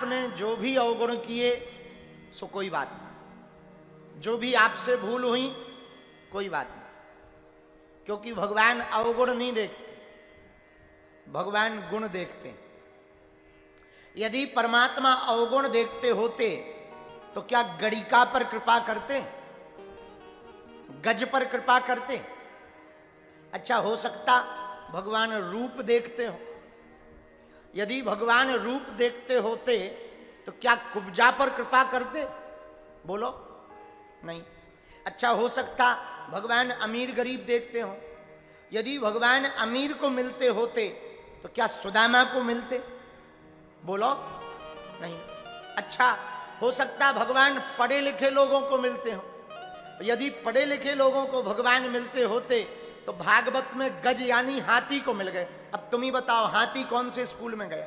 आपने जो भी अवगुण किए सो कोई बात नहीं, जो भी आपसे भूल हुई कोई बात नहीं, क्योंकि भगवान अवगुण नहीं देखते, भगवान गुण देखते हैं। यदि परमात्मा अवगुण देखते होते तो क्या गणिका पर कृपा करते, गज पर कृपा करते? अच्छा, हो सकता भगवान रूप देखते हो। यदि भगवान रूप देखते होते तो क्या कुब्जा पर कृपा करते? बोलो, नहीं। अच्छा, हो सकता भगवान अमीर गरीब देखते हो। यदि भगवान अमीर को मिलते होते तो क्या सुदामा को मिलते? बोलो, नहीं। अच्छा, हो सकता भगवान पढ़े लिखे लोगों को मिलते हो। यदि पढ़े लिखे लोगों को भगवान मिलते होते तो भागवत में गज यानी हाथी को मिल गए। अब तुम ही बताओ, हाथी कौन से स्कूल में गया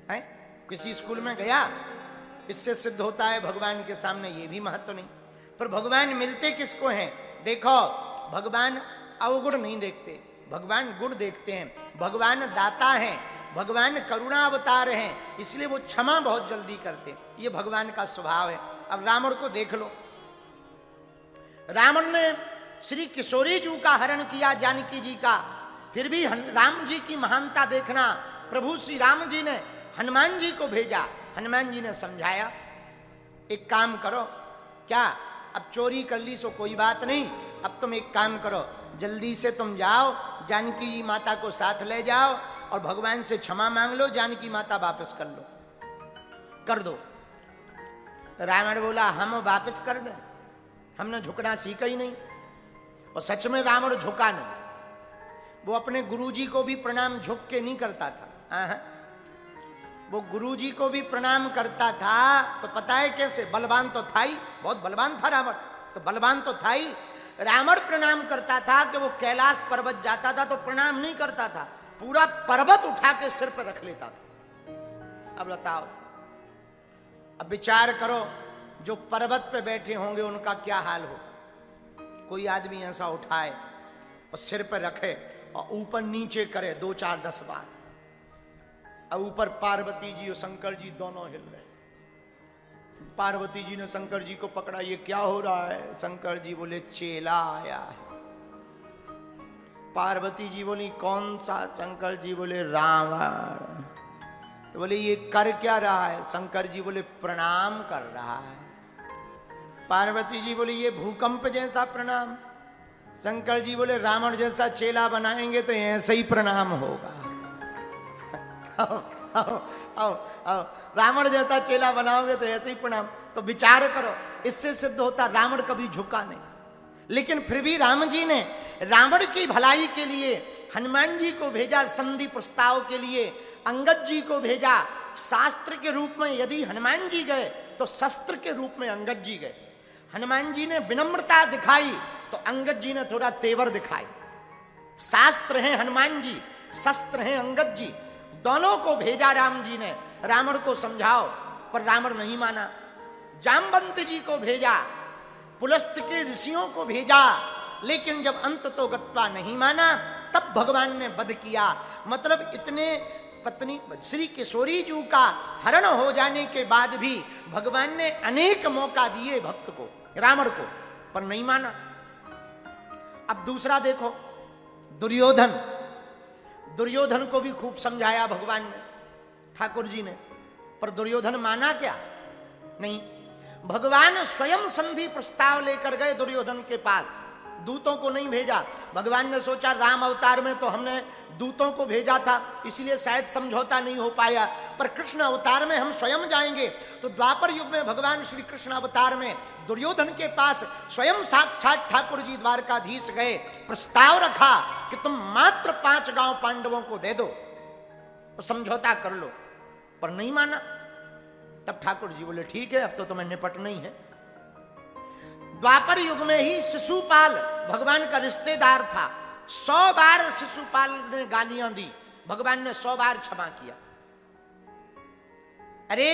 है? किसी स्कूल में गया? इससे सिद्ध होता है भगवान के सामने ये भी महत्व नहीं। पर भगवान मिलते किसको हैं? देखो, भगवान अवगुण नहीं देखते, भगवान गुण देखते हैं। भगवान दाता हैं, भगवान करुणा अवतार हैं, इसलिए वो क्षमा बहुत जल्दी करते। ये भगवान का स्वभाव है। अब रावण को देख लो, रावण ने श्री किशोरी जी का हरण किया, जानकी जी का, फिर भी राम जी की महानता देखना। प्रभु श्री राम जी ने हनुमान जी को भेजा, हनुमान जी ने समझाया, एक काम करो, क्या अब चोरी कर ली सो कोई बात नहीं, अब तुम एक काम करो, जल्दी से तुम जाओ, जानकी जी माता को साथ ले जाओ और भगवान से क्षमा मांग लो, जानकी माता वापस कर लो, कर दो। रावण बोला, हम वापस कर दें? हमने झुकना सीखा ही नहीं। और सच में रावण झुका नहीं। वो अपने गुरुजी को भी प्रणाम झुक के नहीं करता था। वो गुरुजी को भी प्रणाम करता था तो पता है कैसे? बलवान तो था ही, बहुत बलवान था रावण, तो बलवान तो था ही। रावण प्रणाम करता था कि वो कैलाश पर्वत जाता था तो प्रणाम नहीं करता था, पूरा पर्वत उठा के सिर पर रख लेता था। अब बताओ, अब विचार करो, जो पर्वत पे बैठे होंगे उनका क्या हाल हो। कोई आदमी ऐसा उठाए और सिर पर रखे और ऊपर नीचे करे 2 4 10 बार। अब ऊपर पार्वती जी और शंकर जी दोनों हिल रहे। पार्वती जी ने शंकर जी को पकड़ा, ये क्या हो रहा है? शंकर जी बोले, चेला आया है। पार्वती जी बोली, कौन सा? शंकर जी बोले, रावण। तो बोले, ये कर क्या रहा है? शंकर जी बोले, प्रणाम कर रहा है। पार्वती जी बोली, ये भूकंप जैसा प्रणाम। शंकर जी बोले, रावण जैसा चेला बनाएंगे तो ऐसे ही प्रणाम होगा। आओ, आओ, आओ, आओ, रावण जैसा चेला बनाओगे तो ऐसे ही प्रणाम। तो विचार करो, इससे सिद्ध होता रावण कभी झुका नहीं। लेकिन फिर भी राम जी ने रावण की भलाई के लिए हनुमान जी को भेजा, संधि प्रस्ताव के लिए अंगद जी को भेजा। शास्त्र के रूप में यदि हनुमान जी गए तो शस्त्र के रूप में अंगद जी गए। हनुमान जी ने विनम्रता दिखाई तो अंगद जी ने थोड़ा तेवर दिखाई। शास्त्र हैं हनुमान जी, शस्त्र हैं अंगद जी, दोनों को भेजा राम जी ने, रावण को समझाओ, पर रावण नहीं माना। जामवंत जी को भेजा, पुलस्त के ऋषियों को भेजा, लेकिन जब अंत तो गत्वा नहीं माना, तब भगवान ने वध किया। मतलब इतने पत्नी श्री किशोरी जी का हरण हो जाने के बाद भी भगवान ने अनेक मौका दिए भक्त को, रावण को, पर नहीं माना। अब दूसरा देखो, दुर्योधन, दुर्योधन को भी खूब समझाया भगवान ने, ठाकुर जी ने, पर दुर्योधन माना क्या? नहीं। भगवान स्वयं संधि प्रस्ताव लेकर गए दुर्योधन के पास, दूतों को नहीं भेजा। भगवान ने सोचा राम अवतार में तो हमने दूतों को भेजा था, इसलिए शायद समझौता नहीं हो पाया, पर कृष्ण अवतार में हम स्वयं जाएंगे। तो द्वापर युग में भगवान श्री कृष्ण अवतार में दुर्योधन के पास स्वयं साक्षात ठाकुर जी द्वारकाधीश गए, प्रस्ताव रखा कि तुम मात्र 5 गांव पांडवों को दे दो तो समझौता कर लो, पर नहीं माना। तब ठाकुर जी बोले, ठीक है, अब तो तुम्हें निपटना ही है। द्वापर युग में ही शिशुपाल भगवान का रिश्तेदार था, 100 बार शिशुपाल ने गालियां दी, भगवान ने 100 बार क्षमा किया। अरे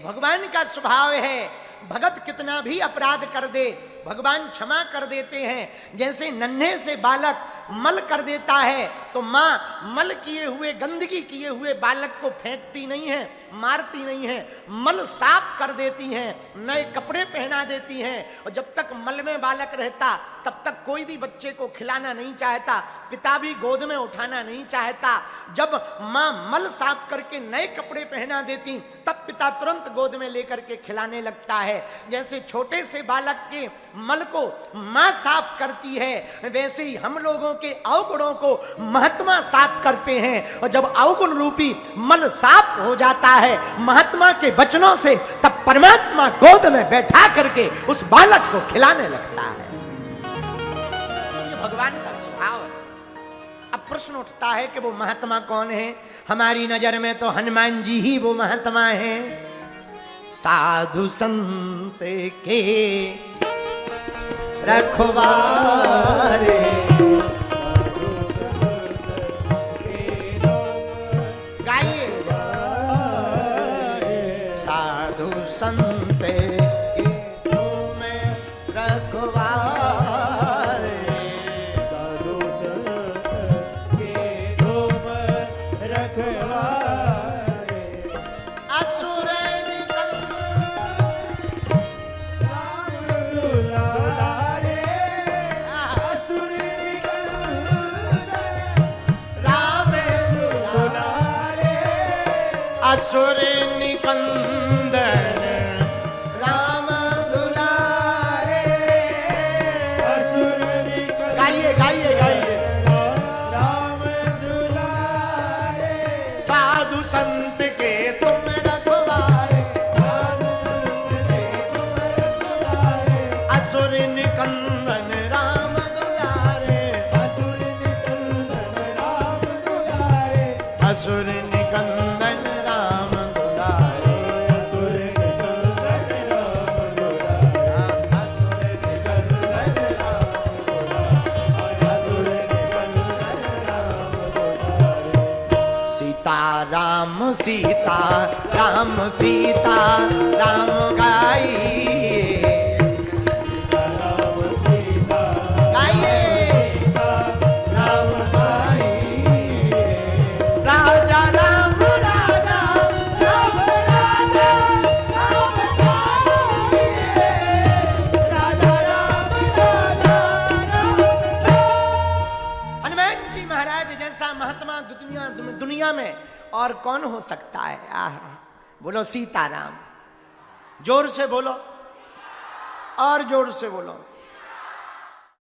भगवान का स्वभाव है, भगत कितना भी अपराध कर दे भगवान क्षमा कर देते हैं। जैसे नन्हे से बालक मल कर देता है तो माँ मल किए हुए, गंदगी किए हुए बालक को फेंकती नहीं है, मारती नहीं है, मल साफ कर देती हैं, नए कपड़े पहना देती हैं। और जब तक मल में बालक रहता तब तक कोई भी बच्चे को खिलाना नहीं चाहता, पिता भी गोद में उठाना नहीं चाहता। जब माँ मल साफ करके नए कपड़े पहना देती तब पिता तुरंत गोद में लेकर के खिलाने लगता है। जैसे छोटे से बालक के मल को माँ साफ करती है, वैसे ही हम लोगों के अवगुणों को महात्मा साफ करते हैं। और जब अवगुण रूपी मल साफ हो जाता है महात्मा के वचनों से, तब परमात्मा गोद में बैठा करके उस बालक को खिलाने लगता है। ये भगवान का स्वभाव है। अब प्रश्न उठता है कि वो महात्मा कौन है? हमारी नजर में तो हनुमान जी ही वो महात्मा है। साधु संत के रखवारे, गाइए। साधु संत के तुम रखवारे, साधु संत के तुम रखवारे, असुर असुर निकंदन राम दुलारे, असुर निकंदन, गाइए गाइए गाइए। राम दुलारे, साधु संत के तुम रखवारे, साधु संत के तुम रखवारे, असुर निकंदन राम दुलारे, असुर निकंदन राम दुलारे, असुर निकंदन राम दुलारे, असुर निकंदन राम दुलारे, असुर निकंदन राम असुर निकंदन राम दुलारे। सीता राम सीता राम सीता राम गाइए, राम सीता गाइए। राम गाइए, राजा राम राजा राम राजा राम गाइए, राजा राम राजा राम। हनुमान जी महाराज जैसा महात्मा दुनिया में और कौन हो सकता है? आह, बोलो सीताराम, जोर से बोलो और जोर से बोलो।